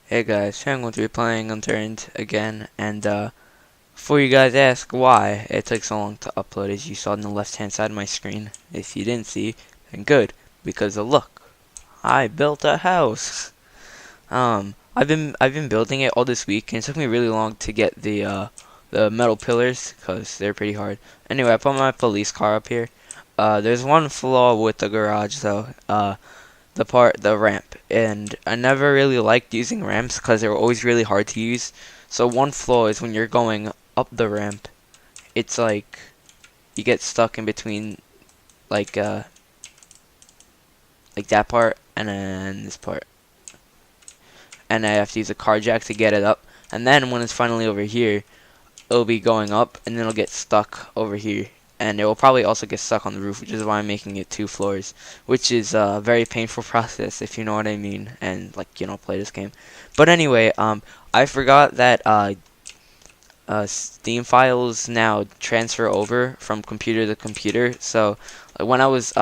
Hey guys, I'm going to be playing Unturned again, and before you guys ask why it took so long to upload, as you saw on the left hand side of my screen, if you didn't see, then good, because look, I built a house. I've been building it all this week, and it took me really long to get the metal pillars, cause they're pretty hard. Anyway, I put my police car up here. There's one flaw with the garage though. The ramp, and I never really liked using ramps because they were always really hard to use. So one flaw is when you're going up the ramp, it's like you get stuck in between like uh like that part and then this part, and I have to use a car jack to get it up, and then when it's finally over here, it'll be going up and then it'll get stuck over here, and it will probably also get stuck on the roof, which is why I'm making it 2 floors, which is a very painful process, if you know what I mean, and like, play this game. But anyway, I forgot that Steam files now transfer over from computer to computer. So like, when I was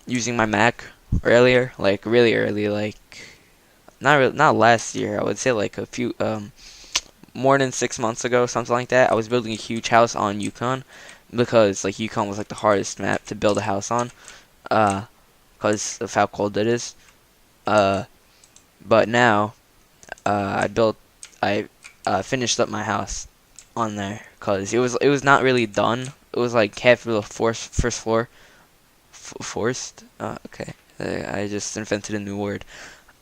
using my Mac earlier, like really early, like not last year, I would say like a few more than 6 months ago, something like that. I was building a huge house on Yukon because like Yukon was like the hardest map to build a house on, because of how cold it is. Uh, but now I finished up my house on there because it was not really done. It was like half of the first floor forced. Okay, I just invented a new word.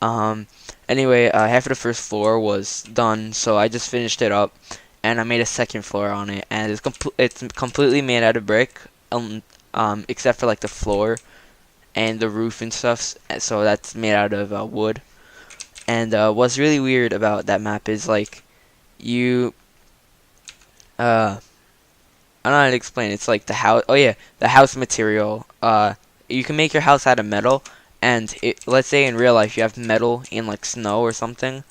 Um, anyway, half of the first floor was done, so I just finished it up, and I made a second floor on it, and it's completely made out of brick, except for like the floor and the roof and stuff. So that's made out of wood. And what's really weird about that map is like you, I don't know how to explain. It's like the house. Oh yeah, the house material. You can make your house out of metal, and let's say in real life you have metal in like snow or something.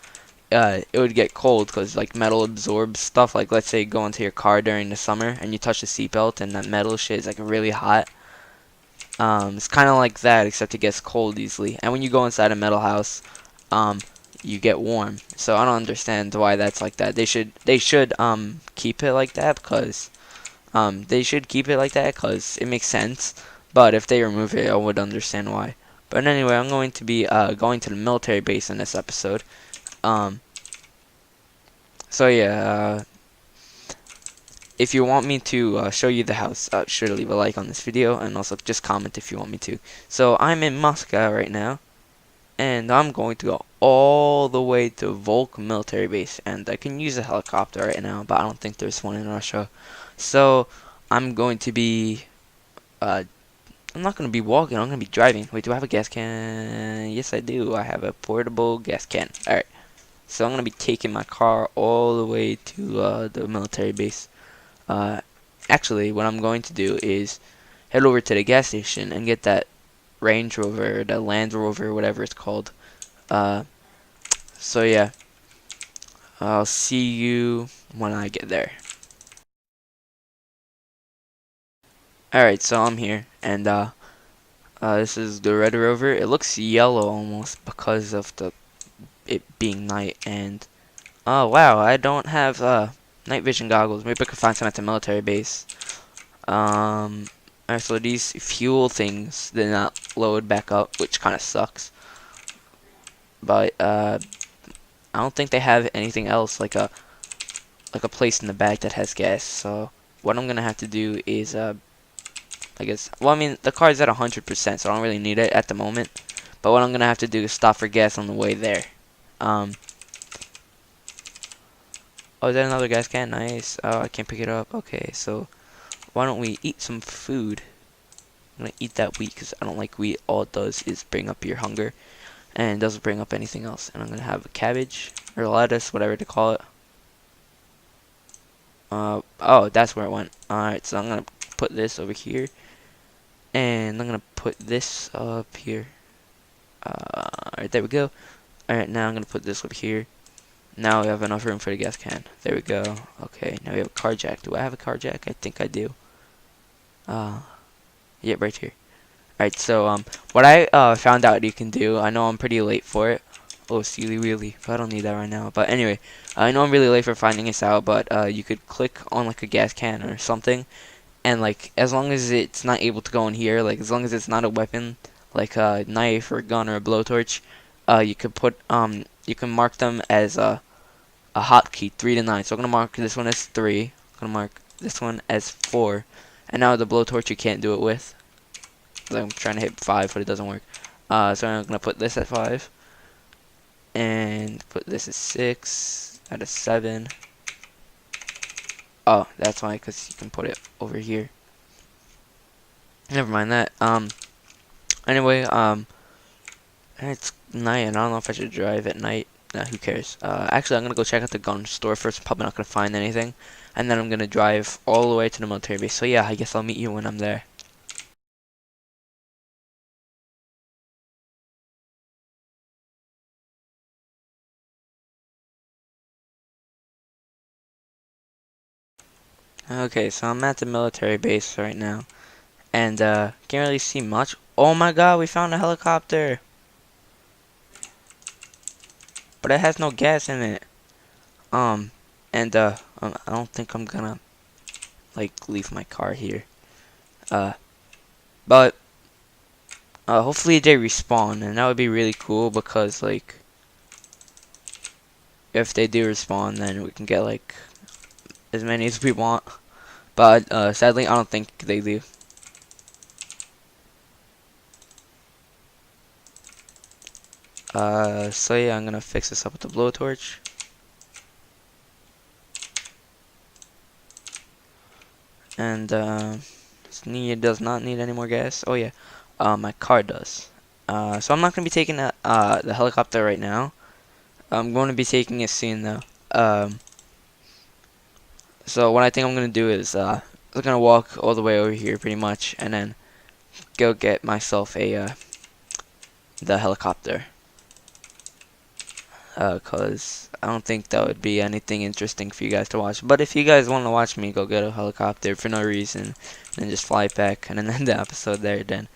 It would get cold because like metal absorbs stuff. Like let's say you go into your car during the summer and you touch the seatbelt and that metal shit is like really hot. It's kind of like that, except it gets cold easily. And when you go inside a metal house, um, you get warm. So I don't understand why that's like that. They should keep it like that because it makes sense. But if they remove it, I would understand why. But anyway, I'm going to be going to the military base in this episode. Um, so yeah, if you want me to show you the house, sure to leave a like on this video, and also just comment if you want me to. So I'm in Moscow right now, and I'm going to go all the way to Volk military base, and I can use a helicopter right now, but I don't think there's one in Russia. So I'm going to be I'm not going to be walking, I'm going to be driving. Wait, do I have a gas can? Yes, I do. I have a portable gas can. Alright. So I'm going to be taking my car all the way to the military base. Uh, Actually, what I'm going to do is head over to the gas station and get that Range Rover, the Land Rover, whatever it's called. Uh, so yeah, I'll see you when I get there. Alright, so I'm here, and this is the Red Rover. It looks yellow almost because of it being night, and oh wow, I don't have night vision goggles. Maybe I could find some at the military base. Alright, so these fuel things did not load back up, which kind of sucks. But I don't think they have anything else like a place in the back that has gas. So what I'm gonna have to do is I guess, well, I mean, the car's at 100%, so I don't really need it at the moment. But what I'm gonna have to do is stop for gas on the way there. Oh, is that another gas can? Nice. Oh, I can't pick it up. Okay, so why don't we eat some food? I'm gonna eat that wheat because I don't like wheat. All it does is bring up your hunger, and it doesn't bring up anything else. And I'm gonna have a cabbage or lettuce, whatever to call it. Oh, that's where it went. Alright, so I'm gonna put this over here, and I'm gonna put this up here. Alright, there we go. Alright, now I'm gonna put this up here. Now we have enough room for the gas can. There we go. Okay, now we have a car jack. Do I have a car jack? I think I do. Yep, right here. Alright, so what I found out you can do, I know I'm pretty late for it, Oh, Steely Wheelie, but I don't need that right now. But anyway, I know I'm really late for finding this out, but you could click on like a gas can or something, and like as long as it's not able to go in here, like as long as it's not a weapon, like a knife or a gun or a blowtorch, you could put you can mark them as a hotkey 3 to 9. So I'm gonna mark this one as 3. I'm gonna mark this one as 4, and now the blowtorch you can't do it with. I'm trying to hit 5, but it doesn't work. So I'm gonna put this at 5. And put this as 6, that is 7. Oh, that's why, because you can put it over here. Never mind that. Anyway, it's night, and I don't know if I should drive at night. Nah, who cares? Actually, I'm gonna go check out the gun store first. I'm probably not gonna find anything. And then I'm gonna drive all the way to the military base. So yeah, I guess I'll meet you when I'm there. Okay, so I'm at the military base right now. And, can't really see much. Oh my god, we found a helicopter! But it has no gas in it. And, I don't think I'm gonna, like, leave my car here. Uh, but, hopefully they respawn, and that would be really cool because, like, if they do respawn, then we can get, like, as many as we want. But, sadly, I don't think they do. So yeah, I'm gonna fix this up with the blowtorch. And, it does not need any more gas. Oh yeah, my car does. So I'm not gonna be taking the helicopter right now. I'm going to be taking it soon though. So what I think I'm gonna do is I'm gonna walk all the way over here pretty much, and then go get myself a the helicopter. Cause I don't think that would be anything interesting for you guys to watch. But if you guys want to watch me go get a helicopter for no reason, and just fly back and then end the episode there, then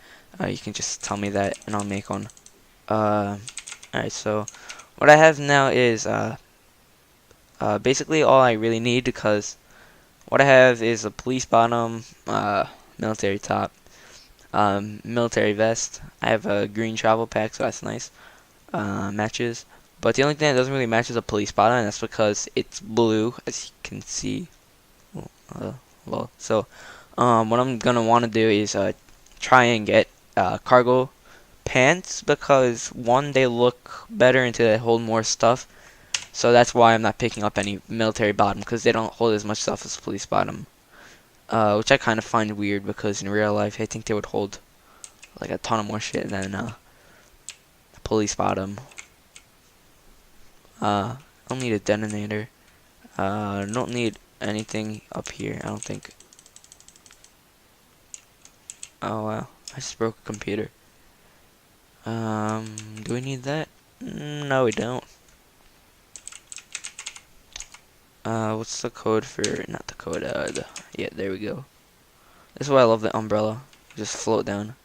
you can just tell me that, and I'll make one. Alright, so what I have now is basically all I really need, because what I have is a police bottom, military top, military vest. I have a green travel pack, so that's nice. Matches. But the only thing that doesn't really match is a police bottom, and that's because it's blue, as you can see. So what I'm gonna want to do is try and get cargo pants, because one, they look better and they hold more stuff. So that's why I'm not picking up any military bottom, because they don't hold as much stuff as police bottom. Which I kind of find weird, because in real life I think they would hold like a ton of more shit than police bottom. I don't need a detonator. Don't need anything up here, I don't think. Oh wow, I just broke a computer. Do we need that? No, we don't. What's the code for, not the code, yeah, there we go. This is why I love the umbrella. Just float down.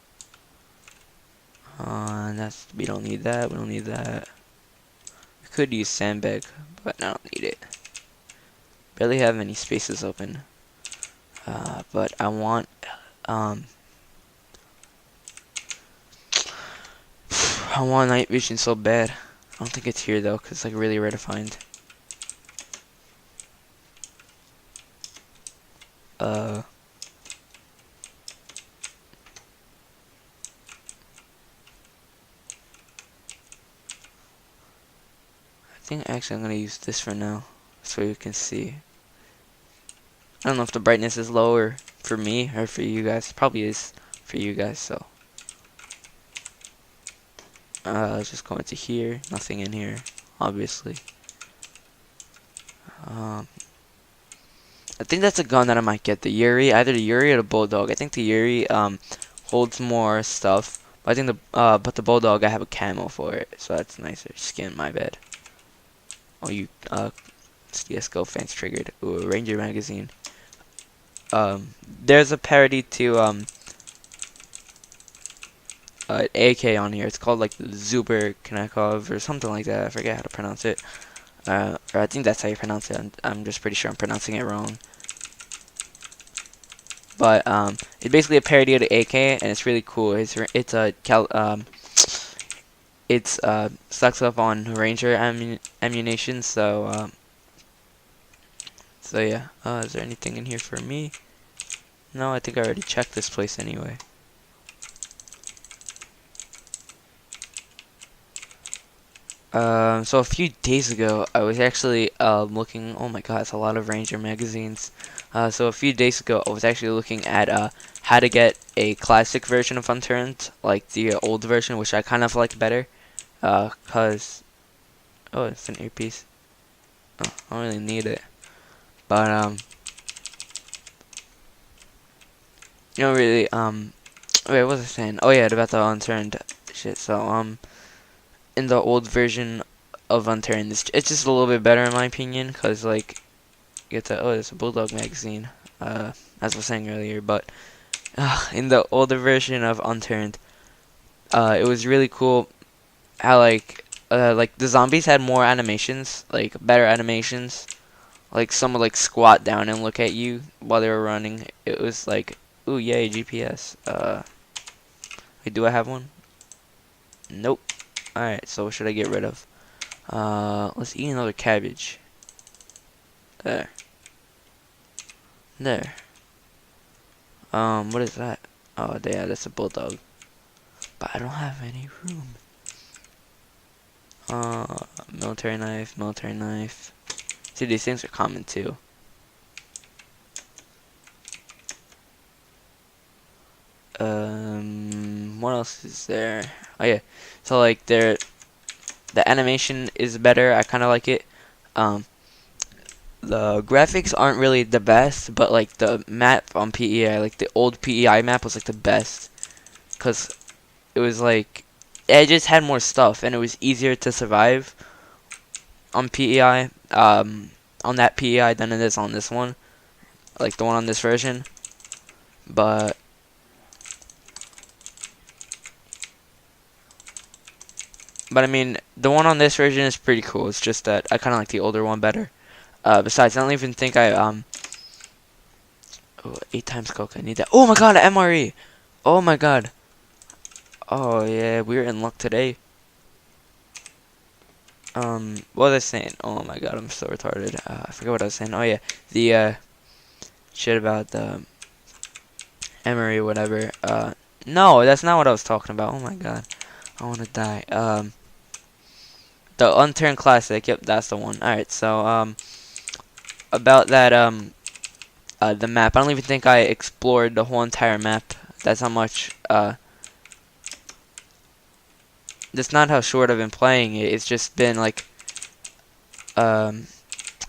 We don't need that, we don't need that. We could use sandbag, but I don't need it. Barely have any spaces open. But I want, I want night vision so bad. I don't think it's here though, cause it's like really rare to find. I think actually I'm gonna use this for now, so you can see. I don't know if the brightness is lower for me or for you guys. It probably is for you guys, so. Let's just go into here. Nothing in here, obviously. I think that's a gun that I might get. The Yuri, either the Yuri or the Bulldog. I think the Yuri holds more stuff. But I think but the Bulldog, I have a camo for it, so that's nicer skin. My bad. Oh, you CS:GO fans triggered. Ooh, a Ranger magazine. There's a parody to AK on here. It's called like the Zuber Knakov or something like that. I forget how to pronounce it. Or I think that's how you pronounce it. I'm just pretty sure I'm pronouncing it wrong. But it's basically a parody of the AK, and it's really cool. It's a sucks up on Ranger ammunition. So yeah. Is there anything in here for me? No, I think I already checked this place anyway. So a few days ago, I was actually looking. Oh my God, it's a lot of Ranger magazines. So a few days ago, I was actually looking at how to get a classic version of Unturned, like the old version, which I kind of like better. Cause oh, it's an earpiece. Oh, I don't really need it, but you know, really wait, what was I saying? Oh yeah, about the Unturned shit. So in the old version of Unturned, it's just a little bit better in my opinion, cause like you get to, oh, it's a Bulldog magazine, as I was saying earlier. But in the older version of Unturned, it was really cool how like the zombies had more animations, like better animations. Like some would like squat down and look at you while they were running. It was like, ooh, yay, GPS. Wait, do I have one? Nope. Alright, so what should I get rid of? Let's eat another cabbage. There. There. What is that? Oh, yeah, that's a bulldog. But I don't have any room. Military knife, military knife. See, these things are common too. What else is there? Oh yeah, so like the animation is better. I kind of like it. The graphics aren't really the best, but like the map on PEI, like the old PEI map was like the best, cause it was like it just had more stuff and it was easier to survive on PEI, on that PEI than it is on this one, like the one on this version. But I mean, the one on this version is pretty cool. It's just that I kind of like the older one better. Besides, I don't even think oh, 8 times coke. I need that. Oh my God, MRE. Oh my God. Oh yeah, we're in luck today. What was I saying? Oh my God, I'm so retarded. I forget what I was saying. Oh yeah, the shit about the Emery, whatever. No, that's not what I was talking about. Oh my God, I wanna die. The Unturned Classic. Yep, that's the one. All right, so about that the map. I don't even think I explored the whole entire map. That's how much that's not how short I've been playing it. It's just been like I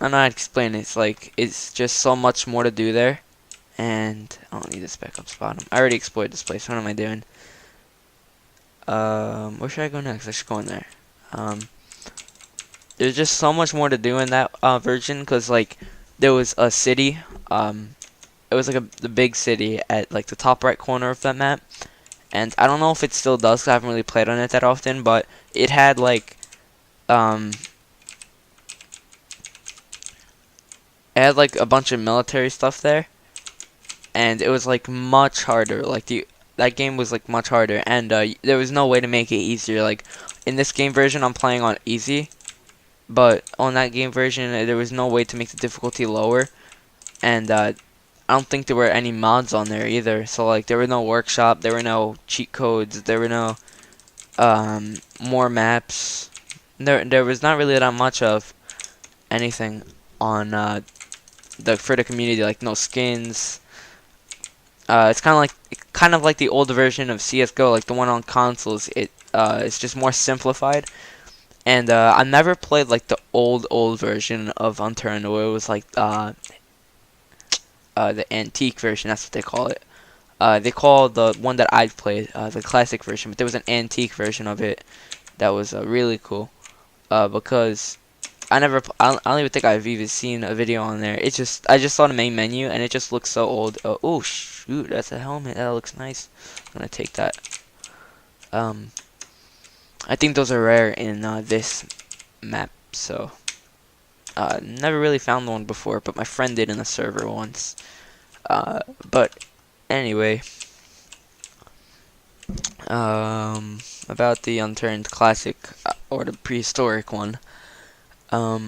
don't know how to explain it. It's like it's just so much more to do there. And I don't need this backup spot. I already explored this place. What am I doing? Where should I go next? I should go in there. There's just so much more to do in that version, because like there was a city. It was like the big city at like the top right corner of that map. And I don't know if it still does, 'cause I haven't really played on it that often, but it had like it had like a bunch of military stuff there, and it was like much harder. Like that game was like much harder, and there was no way to make it easier. Like in this game version, I'm playing on easy, but on that game version, there was no way to make the difficulty lower, and I don't think there were any mods on there either. So like there were no workshop, there were no cheat codes, there were no more maps. There was not really that much of anything on for the community, like no skins. It's kind of like the old version of CS:GO, like the one on consoles. It's just more simplified. And I never played like the old version of Unturned, where it was like the antique version. That's what they call it. They call the one that I played the classic version, but there was an antique version of it that was really cool. Because I don't even think I've even seen a video on there. I just saw the main menu and it just looks so old. Oh shoot, that's a helmet. That looks nice. I'm gonna take that. Um, I think those are rare in this map, so never really found one before, but my friend did in a server once. But anyway, about the Unturned Classic or the prehistoric one. Oh,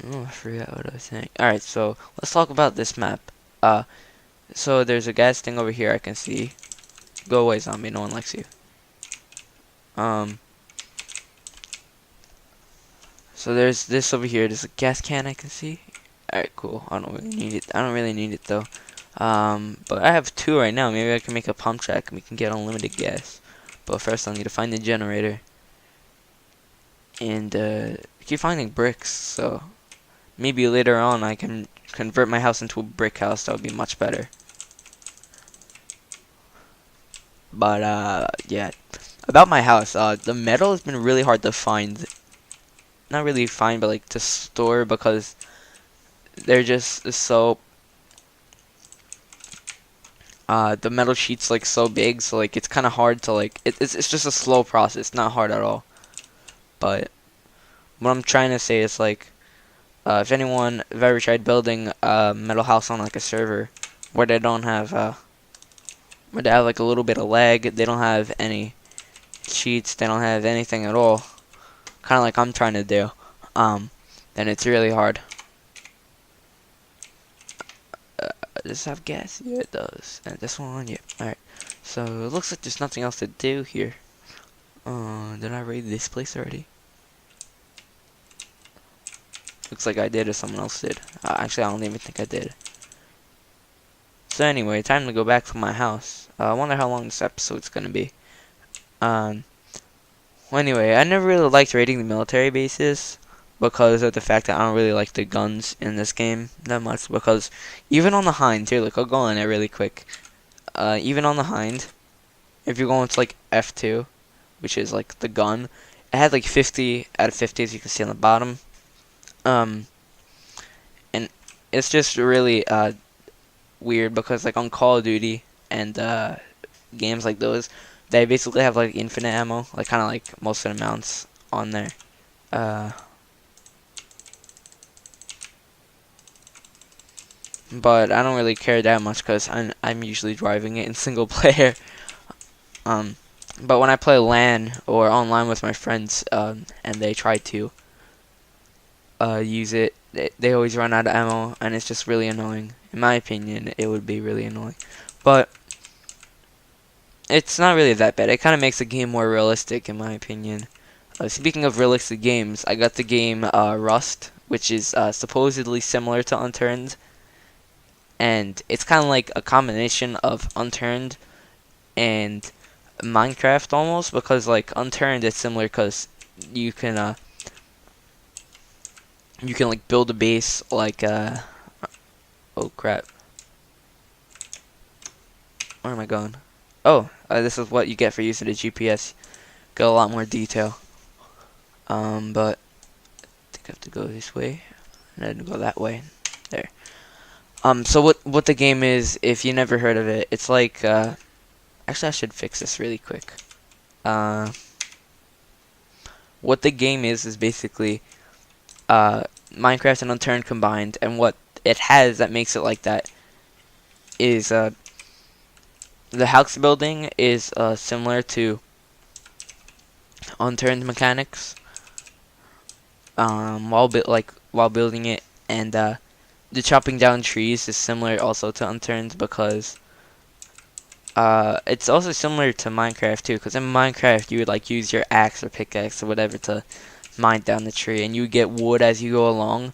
I forgot what I was saying. Alright, so let's talk about this map. So there's a gas thing over here I can see. Go away, zombie. No one likes you. So there's this over here. There's a gas can I can see. Alright, cool. I don't really need it. I don't really need it though. But I have 2 right now. Maybe I can make a pump track and we can get unlimited gas. But first I'll need to find the generator. And keep finding bricks, so maybe later on I can convert my house into a brick house. That would be much better. But yeah. About my house, the metal has been really hard to find. Not really find, but like to store, because they're just so the metal sheet's like so big, so like it's kind of hard to like it's just a slow process, not hard at all. But what I'm trying to say is like if anyone have ever tried building a metal house on like a server where they don't have where they have like a little bit of lag, they don't have any cheats, they don't have anything at all, kind of like I'm trying to do, then it's really hard. Does this have gas? Yeah, it does. And this one, yeah. Alright. So it looks like there's nothing else to do here. Did I raid this place already? Looks like I did, or someone else did. Actually, I don't even think I did. So anyway, time to go back to my house. I wonder how long this episode's gonna be. Well, anyway, I never really liked raiding the military bases because of the fact that I don't really like the guns in this game that much. Because even on the Hind, here, look, I'll go on it really quick. Even on the Hind, if you're going to like F2, which is like the gun, it had like 50 out of 50, as you can see on the bottom. And it's just really weird because like on Call of Duty and games like those, they basically have like infinite ammo, like kind of like most of the mounts on there. But I don't really care that much because I'm usually driving it in single player. But when I play LAN or online with my friends, and they try to use it, they always run out of ammo, and it's just really annoying. In my opinion, it would be really annoying. But it's not really that bad. It kind of makes the game more realistic, in my opinion. Speaking of realistic games, I got the game Rust, which is supposedly similar to Unturned. And it's kind of like a combination of Unturned and Minecraft almost, because like Unturned is similar because you can like build a base like oh crap, where am I going? Oh, this is what you get for using the GPS. Got a lot more detail. But I think I have to go this way and then go that way. There. So what the game is, if you never heard of it, it's like actually I should fix this really quick. What the game is basically Minecraft and Unturned combined, and what it has that makes it like that is the house building is similar to Unturned mechanics. While building it, and the chopping down trees is similar also to Unturned because it's also similar to Minecraft too. Because in Minecraft you would like use your axe or pickaxe or whatever to mine down the tree, and you would get wood as you go along.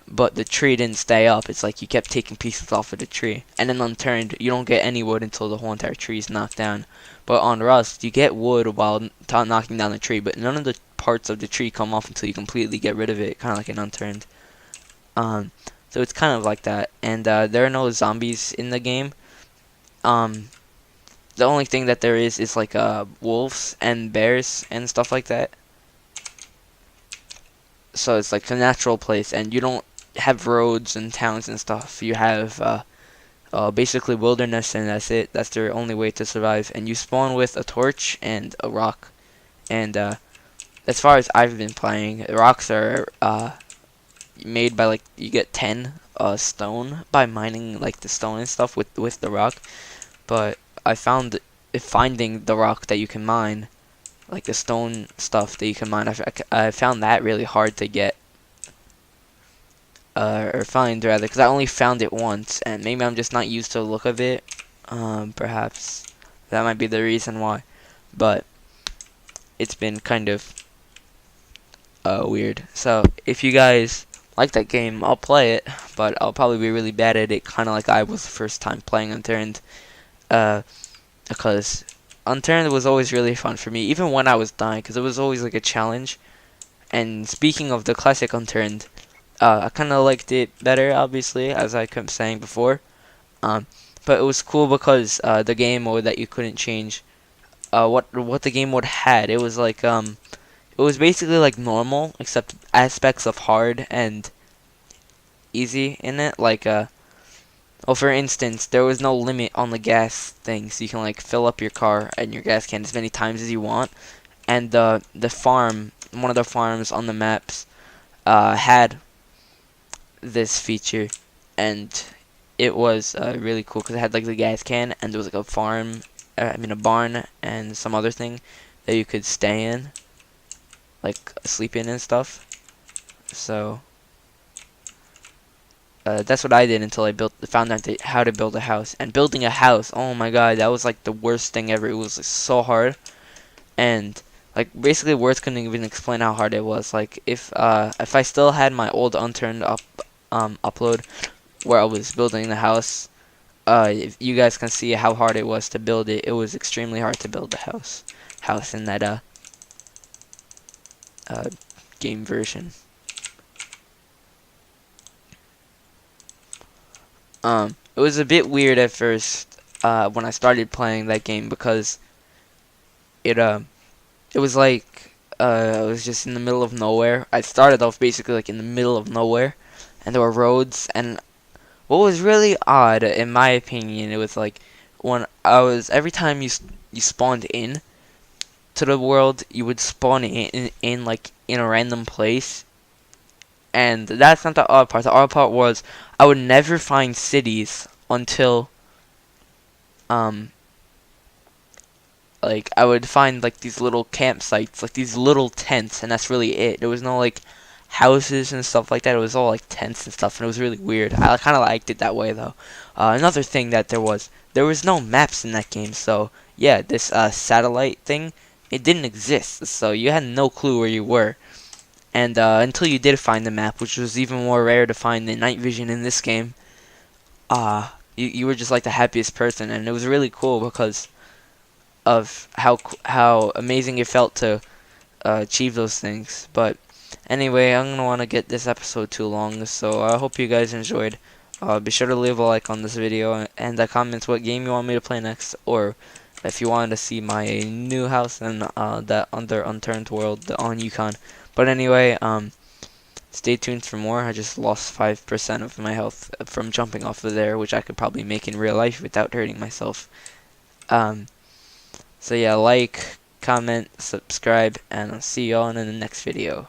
But the tree didn't stay up. It's like you kept taking pieces off of the tree. And in Unturned, you don't get any wood until the whole entire tree is knocked down. But on Rust, you get wood while knocking down the tree, but none of the parts of the tree come off until you completely get rid of it, kind of like in Unturned. So it's kind of like that. And there are no zombies in the game. The only thing that there is like wolves and bears and stuff like that. So it's like a natural place, and you don't have roads and towns and stuff. You have basically wilderness, and that's it. That's their only way to survive. And you spawn with a torch and a rock. And as far as I've been playing, rocks are made by like you get 10 stone by mining like the stone and stuff with the rock. But I found finding the rock that you can mine, like the stone stuff that you can mine, I found that really hard to get. Or find rather, because I only found it once, and maybe I'm just not used to the look of it. Perhaps that might be the reason why. But it's been kind of weird. So if you guys like that game, I'll play it, but I'll probably be really bad at it, kind of like I was the first time playing Unturned. Because Unturned was always really fun for me, even when I was dying, because it was always like a challenge. And speaking of the classic Unturned, I kind of liked it better, obviously, as I kept saying before. But it was cool because the game mode that you couldn't change, what the game mode had, it was like it was basically like normal, except aspects of hard and easy in it. Like well, for instance, there was no limit on the gas thing, so you can like fill up your car and your gas can as many times as you want. And the farm, one of the farms on the maps, had this feature, and it was really cool because it had like the gas can, and there was like a farm, a barn, and some other thing that you could stay in, like sleep in and stuff. So that's what I did until I found out how to build a house. And building a house, oh my god, that was like the worst thing ever. It was like, so hard, and like basically words couldn't even explain how hard it was. Like if I still had my old Unturned upload where I was building the house, if you guys can see how hard it was to build it. It was extremely hard to build the house in that game version. It was a bit weird at first when I started playing that game, because it was like I was just in the middle of nowhere. I started off basically like in the middle of nowhere, and there were roads. And what was really odd, in my opinion, it was like when every time you spawned in to the world, you would spawn in like in a random place. And that's not the odd part. The odd part was I would never find cities until like I would find like these little campsites, like these little tents, and that's really it. There was no like houses and stuff like that. It was all like tents and stuff, and it was really weird. I kind of liked it that way though. Another thing that there was no maps in that game. So yeah, this satellite thing, it didn't exist. So you had no clue where you were. And until you did find the map, which was even more rare to find than night vision in this game, you were just like the happiest person. And it was really cool because of how amazing it felt to achieve those things. But anyway, I'm gonna want to get this episode too long, so I hope you guys enjoyed. Be sure to leave a like on this video and comment what game you want me to play next, or if you wanted to see my new house and that under Unturned world on Yukon. But anyway, stay tuned for more. I just lost 5% of my health from jumping off of there, which I could probably make in real life without hurting myself. So yeah, like, comment, subscribe, and I'll see y'all in the next video.